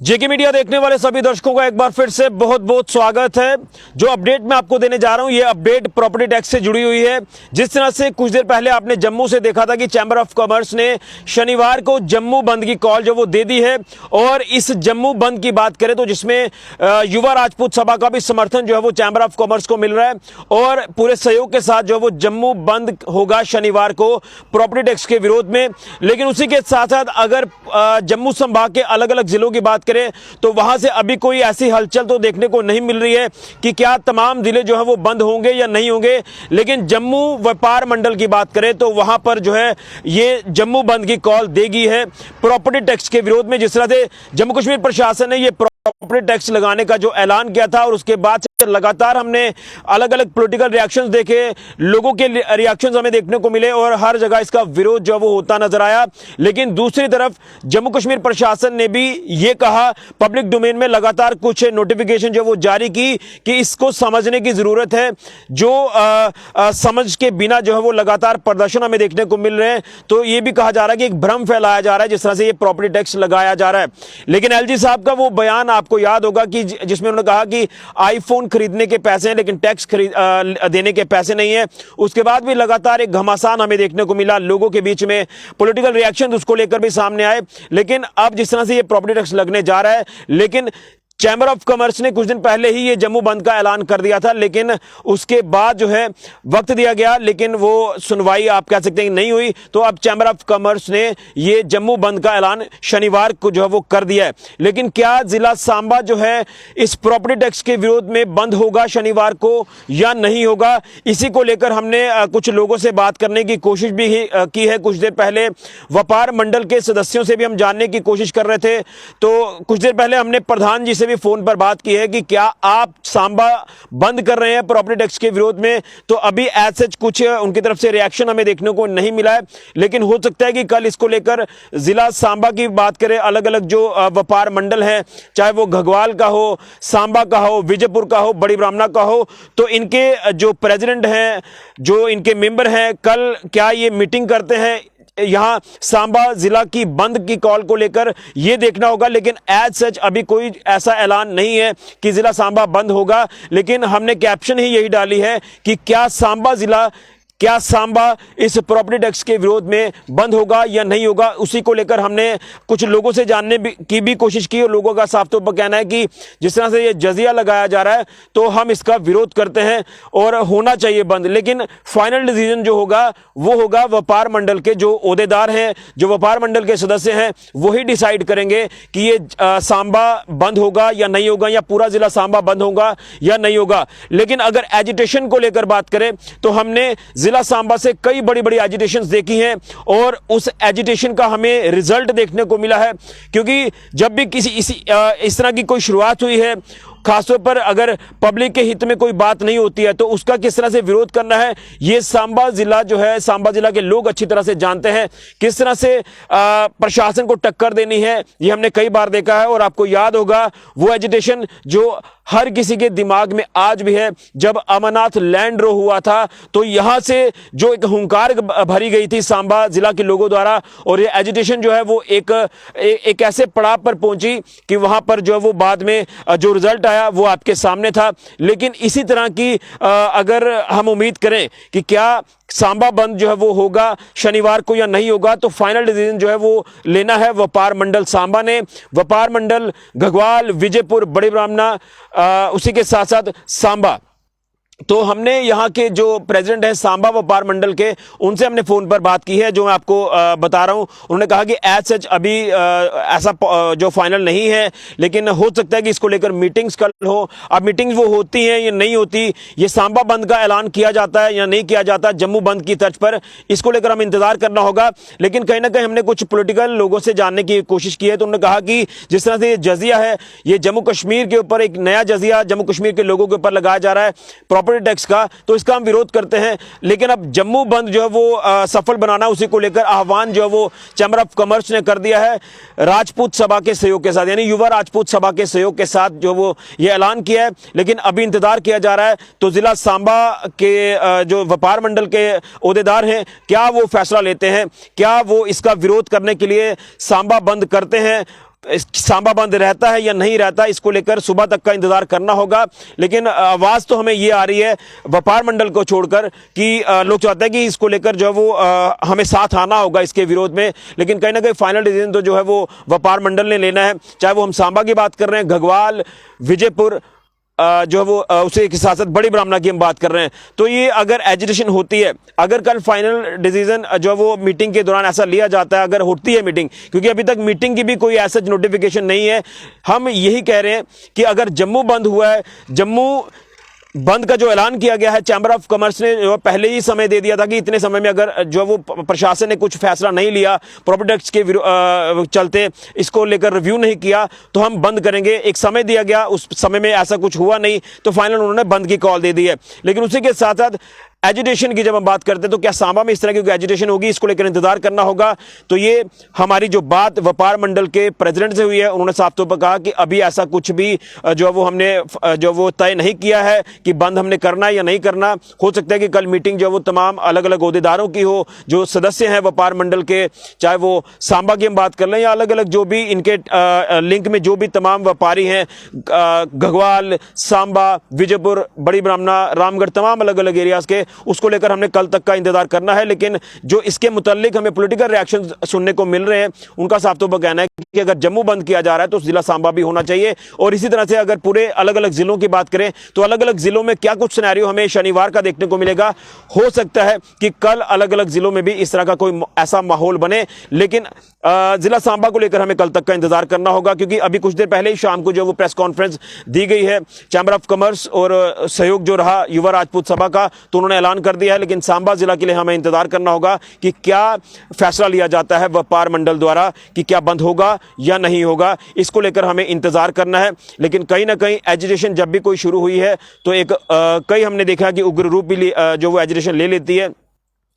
जेके media देखने वाले सभी दर्शकों का एक बार फिर से बहुत बहुत स्वागत है। जो अपडेट मैं आपको देने जा रहा हूं, ये अपडेट प्रॉपर्टी टैक्स से जुड़ी हुई है। जिस तरह से कुछ देर पहले आपने जम्मू से देखा था कि चैंबर ऑफ कॉमर्स ने शनिवार को जम्मू बंद की कॉल जो वो दे दी है, और इस जम्मू बंद की बात करें तो जिसमें युवा राजपूत सभा का भी समर्थन जो है वो चैंबर ऑफ कॉमर्स को मिल रहा है, और पूरे सहयोग के साथ जो है वो जम्मू बंद होगा शनिवार को प्रॉपर्टी टैक्स के विरोध में। लेकिन उसी के साथ साथ अगर जम्मू संभाग के अलग अलग जिलों की बात तो वहां से अभी कोई ऐसी हलचल तो देखने को नहीं मिल रही है कि क्या तमाम जिले जो है वो बंद होंगे या नहीं होंगे। लेकिन जम्मू व्यापार मंडल की बात करें तो वहां पर जो है ये जम्मू बंद की कॉल देगी है प्रॉपर्टी टैक्स के विरोध में। जिस तरह से जम्मू कश्मीर प्रशासन ने ये प्रॉपर्टी टैक्स लगाने का जो ऐलान किया था, और उसके बाद से लगातार हमने अलग अलग पॉलिटिकल रिएक्शंस देखे, लोगों के रिएक्शंस हमें देखने को मिले, और हर जगह इसका विरोध जो वो होता नजर आया। लेकिन दूसरी तरफ जम्मू कश्मीर प्रशासन ने भी ये कहा, पब्लिक डोमेन में लगातार कुछ नोटिफिकेशन जो वो जारी की कि इसको समझने की जरूरत है। जो समझ के बिना जो है वो लगातार प्रदर्शन हमें देखने को मिल रहे हैं। तो ये भी कहा जा रहा है कि एक भ्रम फैलाया जा रहा है जिस तरह से ये प्रॉपर्टी टैक्स लगाया जा रहा है। लेकिन एलजी साहब का वो बयान आपको याद होगा कि जिसमें उन्होंने कहा कि आईफोन खरीदने के पैसे हैं लेकिन टैक्स देने के पैसे नहीं है। उसके बाद भी लगातार एक घमासान हमें देखने को मिला, लोगों के बीच में पॉलिटिकल रिएक्शन उसको लेकर भी सामने आए। लेकिन अब जिस तरह से ये प्रॉपर्टी टैक्स लगने जा रहा है, लेकिन चैंबर ऑफ कॉमर्स ने कुछ दिन पहले ही ये जम्मू बंद का ऐलान कर दिया था, लेकिन उसके बाद जो है वक्त दिया गया, लेकिन वो सुनवाई आप कह सकते हैं नहीं हुई। तो अब चैंबर ऑफ कॉमर्स ने ये जम्मू बंद का ऐलान शनिवार को जो है वो कर दिया है। लेकिन क्या जिला सांबा जो है इस प्रॉपर्टी टैक्स के विरोध में बंद होगा शनिवार को या नहीं होगा, इसी को लेकर हमने कुछ लोगों से बात करने की कोशिश भी की है। कुछ देर पहले व्यापार मंडल के सदस्यों से भी हम जानने की कोशिश कर रहे थे। तो कुछ देर पहले हमने प्रधान जी से भी फोन पर बात की है कि क्या आप सांबा बंद कर रहे हैं प्रॉपर्टी टैक्स के विरोध में। तो अभी एज सच कुछ उनकी तरफ से रिएक्शन हमें देखने को नहीं मिला है, लेकिन हो सकता है कि कल इसको लेकर जिला सांबा की बात करें, अलग अलग जो व्यापार मंडल है, चाहे वो घगवाल का हो, सांबा का हो, विजयपुर का हो, बड़ी ब्राह्मणा का हो, तो इनके जो प्रेसिडेंट हैं, जो इनके मेंबर हैं, कल क्या ये मीटिंग करते हैं यहां सांबा जिला की बंद की कॉल को लेकर, यह देखना होगा। लेकिन एज सच अभी कोई ऐसा ऐलान नहीं है कि जिला सांबा बंद होगा। लेकिन हमने कैप्शन ही यही डाली है कि क्या सांबा इस प्रॉपर्टी टैक्स के विरोध में बंद होगा या नहीं होगा। उसी को लेकर हमने कुछ लोगों से जानने की भी कोशिश की, और लोगों का साफ तौर पर कहना है कि जिस तरह से ये जजिया लगाया जा रहा है तो हम इसका विरोध करते हैं और होना चाहिए बंद। लेकिन फाइनल डिसीजन जो होगा वो होगा व्यापार मंडल के जो ओहदेदार हैं, जो व्यापार मंडल के सदस्य हैं, वही डिसाइड करेंगे कि ये सांबा बंद होगा या नहीं होगा, या पूरा जिला सांबा बंद होगा या नहीं होगा। लेकिन अगर एजिटेशन को लेकर बात करें तो हमने जिला सांबा से कई बड़ी बड़ी एजिटेशंस देखी हैं, और उस एजिटेशन का हमें रिजल्ट देखने को मिला है। क्योंकि जब भी इस तरह की कोई शुरुआत हुई है, खासतौर पर अगर पब्लिक के हित में कोई बात नहीं होती है, तो उसका किस तरह से विरोध करना है, ये सांबा जिला जो है, सांबा जिला के लोग अच्छी तरह से जानते हैं। किस तरह से प्रशासन को टक्कर देनी है, ये हमने कई बार देखा है। और आपको याद होगा वो एजिटेशन जो हर किसी के दिमाग में आज भी है, जब अमरनाथ लैंड रो हुआ था, तो यहां से जो एक हुंकार भरी गई थी सांबा जिला के लोगों द्वारा, और ये एजिटेशन जो है वो एक ऐसे पड़ाव पर पहुंची कि वहां पर जो है वो बाद में जो रिजल्ट आया वो आपके सामने था। लेकिन इसी तरह की अगर हम उम्मीद करें कि क्या सांबा बंद जो है वो होगा शनिवार को या नहीं होगा, तो फाइनल डिसीजन जो है वो लेना है व्यापार मंडल सांबा ने। व्यापार मंडल घगवाल, विजयपुर, बड़ी ब्राह्मणा, उसी के साथ साथ सांबा। तो हमने यहाँ के जो प्रेसिडेंट है सांबा व्यापार मंडल के, उनसे हमने फोन पर बात की है, जो मैं आपको बता रहा हूँ। उन्होंने कहा कि एज सच अभी ऐसा जो फाइनल नहीं है, लेकिन हो सकता है कि इसको लेकर मीटिंग्स कल हो। अब मीटिंग्स वो होती हैं या नहीं होती, ये सांबा बंद का ऐलान किया जाता है या नहीं किया जाता जम्मू बंद की तर्ज पर, इसको लेकर हम इंतजार करना होगा। लेकिन कहीं ना कहीं हमने कुछ पॉलिटिकल लोगों से जानने की कोशिश की है, तो उन्होंने कहा कि जिस तरह से ये जजिया है, ये जम्मू कश्मीर के ऊपर एक नया जजिया जम्मू कश्मीर के लोगों के ऊपर लगाया जा रहा है प्रॉपर्टी टैक्स का, तो इसका हम विरोध करते हैं। लेकिन अब जम्मू बंद जो है वो सफल बनाना, उसी को लेकर आह्वान जो है वो चैंबर ऑफ कॉमर्स ने कर दिया है राजपूत सभा के सहयोग के साथ, यानी युवा राजपूत सभा के सहयोग के साथ जो वो ये ऐलान किया है। लेकिन अभी इंतजार किया जा रहा है तो जिला सांबा के जो व्यापार मंडल के ओहदेदार हैं, क्या वो फैसला लेते हैं, क्या वो इसका विरोध करने के लिए सांबा बंद करते हैं। सांबा बंद रहता है या नहीं रहता, इसको लेकर सुबह तक का इंतजार करना होगा। लेकिन आवाज तो हमें ये आ रही है व्यापार मंडल को छोड़कर कि लोग चाहते हैं कि इसको लेकर जो है वो हमें साथ आना होगा इसके विरोध में। लेकिन कहीं ना कहीं फाइनल डिसीजन तो जो है वो व्यापार मंडल ने लेना है, चाहे वो हम सांबा की बात कर रहे हैं, घगवाल, विजयपुर, जो है वो उसी के साथ साथ बड़ी ब्राह्मणा की हम बात कर रहे हैं। तो ये अगर एजिटेशन होती है, अगर कल फाइनल डिसीजन जो है वो मीटिंग के दौरान ऐसा लिया जाता है, अगर होती है मीटिंग, क्योंकि अभी तक मीटिंग की भी कोई ऐसा नोटिफिकेशन नहीं है, हम यही कह रहे हैं कि अगर जम्मू बंद हुआ है, जम्मू बंद का जो ऐलान किया गया है, चैंबर ऑफ कॉमर्स ने जो पहले ही समय दे दिया था कि इतने समय में अगर जो वो प्रशासन ने कुछ फैसला नहीं लिया, प्रॉपर्टी टैक्स के चलते इसको लेकर रिव्यू नहीं किया, तो हम बंद करेंगे। एक समय दिया गया, उस समय में ऐसा कुछ हुआ नहीं, तो फाइनल उन्होंने बंद की कॉल दे दी है। लेकिन उसी के साथ साथ एजुटेशन की जब हम बात करते हैं तो क्या सांबा में इस तरह की एजुटेशन होगी, इसको लेकर इंतजार करना होगा। तो ये हमारी जो बात व्यापार मंडल के प्रेसिडेंट से हुई है, उन्होंने साफ तौर पर कहा कि अभी ऐसा कुछ भी जो वो हमने जो वो तय नहीं किया है कि बंद हमने करना है या नहीं करना। हो सकता है कि कल मीटिंग जो वो तमाम अलग अलग ओहदेदारों की हो, जो सदस्य हैं व्यापार मंडल के, चाहे वो सांबा की हम बात कर लें या अलग अलग जो भी इनके लिंक में जो भी तमाम व्यापारी हैं, घगवाल, सांबा, विजयपुर, बड़ी ब्राह्मणा, रामगढ़, तमाम अलग अलग एरियाज के, उसको लेकर हमने कल तक का इंतजार करना है। लेकिन जो इसके मुतालिक हमें पॉलिटिकल रिएक्शन सुनने को मिल रहे हैं, उनका साफ तौर पर कहना है कि अगर जम्मू बंद किया जा रहा है तो जिला सांबा भी होना चाहिए। और इसी तरह से अगर पूरे अलग अलग जिलों की बात करें तो अलग अलग जिलों में क्या कुछ सिनेरियो हमें शनिवार का देखने को मिलेगा। हो सकता है कि कल अलग अलग जिलों में भी इस तरह का कोई ऐसा माहौल बने। लेकिन जिला सांबा को लेकर हमें कल तक का इंतजार करना होगा, क्योंकि अभी कुछ देर पहले ही शाम को जो वो प्रेस कॉन्फ्रेंस दी गई है चैंबर ऑफ कॉमर्स और सहयोग जो रहा युवा राजपूत सभा का, तो उन्होंने ऐलान कर दिया है। लेकिन सांबा जिला के लिए हमें इंतजार करना होगा कि क्या फैसला लिया जाता है व्यापार मंडल द्वारा कि क्या बंद होगा या नहीं होगा, इसको लेकर हमें इंतजार करना है। लेकिन कहीं ना कहीं एजिटेशन जब भी कोई शुरू हुई है तो एक कई हमने देखा कि उग्र रूप भी जो वो एजिटेशन ले लेती है।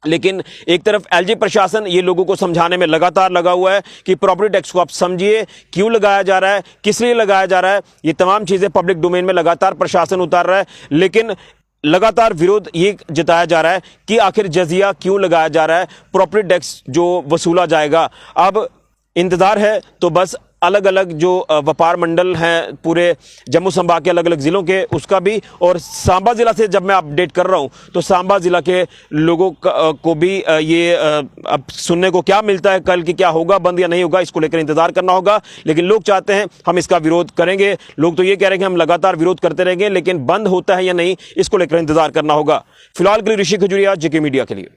लेकिन एक तरफ एलजी प्रशासन ये लोगों को समझाने में लगातार लगा हुआ है कि प्रॉपर्टी टैक्स को आप समझिए, क्यों लगाया जा रहा है, किस लिए लगाया जा रहा है, ये तमाम चीजें पब्लिक डोमेन में लगातार प्रशासन उतार रहा है। लेकिन लगातार विरोध ये जताया जा रहा है कि आखिर जजिया क्यों लगाया जा रहा है, प्रॉपर्टी टैक्स जो वसूला जाएगा। अब इंतजार है तो बस अलग अलग जो व्यापार मंडल हैं पूरे जम्मू संभाग के अलग अलग जिलों के, उसका भी, और सांबा जिला से जब मैं अपडेट कर रहा हूं तो सांबा जिला के लोगों को भी ये अब सुनने को क्या मिलता है कल कि क्या होगा, बंद या नहीं होगा, इसको लेकर इंतजार करना होगा। लेकिन लोग चाहते हैं हम इसका विरोध करेंगे, लोग तो ये कह रहे हैं कि हम लगातार विरोध करते रहेंगे, लेकिन बंद होता है या नहीं, इसको लेकर इंतजार करना होगा। फिलहाल के लिए ऋषि खजुरिया, जेके मीडिया के लिए।